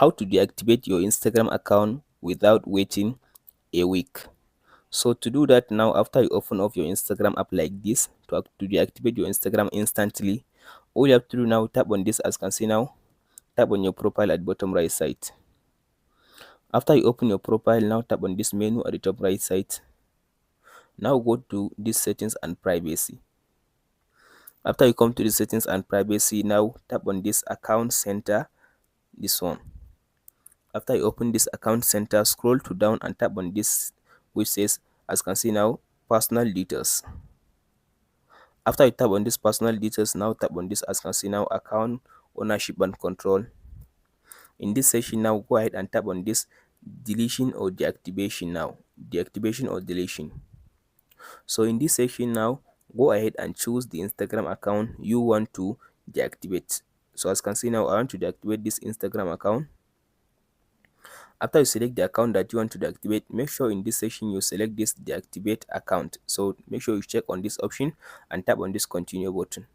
how to deactivate your Instagram account without waiting a week. So to do that, now after you open up your Instagram app like this, to deactivate your Instagram instantly, all you have to do now, tap on this, as you can see now, tap on your profile at bottom right side. After you open your profile, now tap on this menu at the top right side. Now go to this settings and privacy. After you come to the settings and privacy, now tap on this account center, this one. After you open this account center, scroll to down and tap on this which says, as you can see now, personal details. After you tap on this personal details, now tap on this, as you can see now, account ownership and control. In this section now, go ahead and tap on this deletion or deactivation now, deactivation or deletion. So in this section now, go ahead and choose the Instagram account you want to deactivate. So as you can see now, I want to deactivate this Instagram account. After you select the account that you want to deactivate, make sure in this section you select this deactivate account. So make sure you check on this option and tap on this continue button.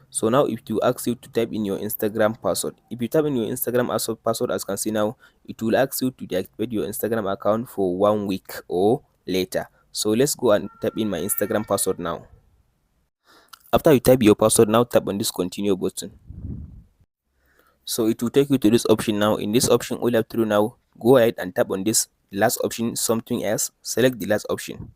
So now if you ask you to type in your Instagram password, if you type in your Instagram password, as you can see now, it will ask you to deactivate your Instagram account for 1 week or later. So let's go and type in my Instagram password now. After you type your password, now tap on this continue button. So it will take you to this option now. In this option, all you have to do now, go ahead and tap on this last option, something else, select the last option.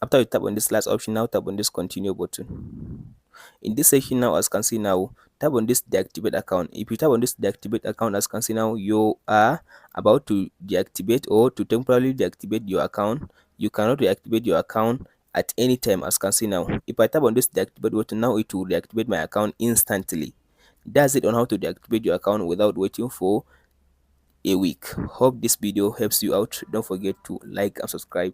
After you tap on this last option, now tap on this continue button. In this section now, as you can see now, tap on this deactivate account. If you tap on this deactivate account, as you can see now, you are about to deactivate or to temporarily deactivate your account. You cannot reactivate your account at any time, as you can see now. If I tap on this deactivate button now, it will deactivate my account instantly. That's it on how to deactivate your account without waiting for a week. Hope this video helps you out. Don't forget to like and subscribe.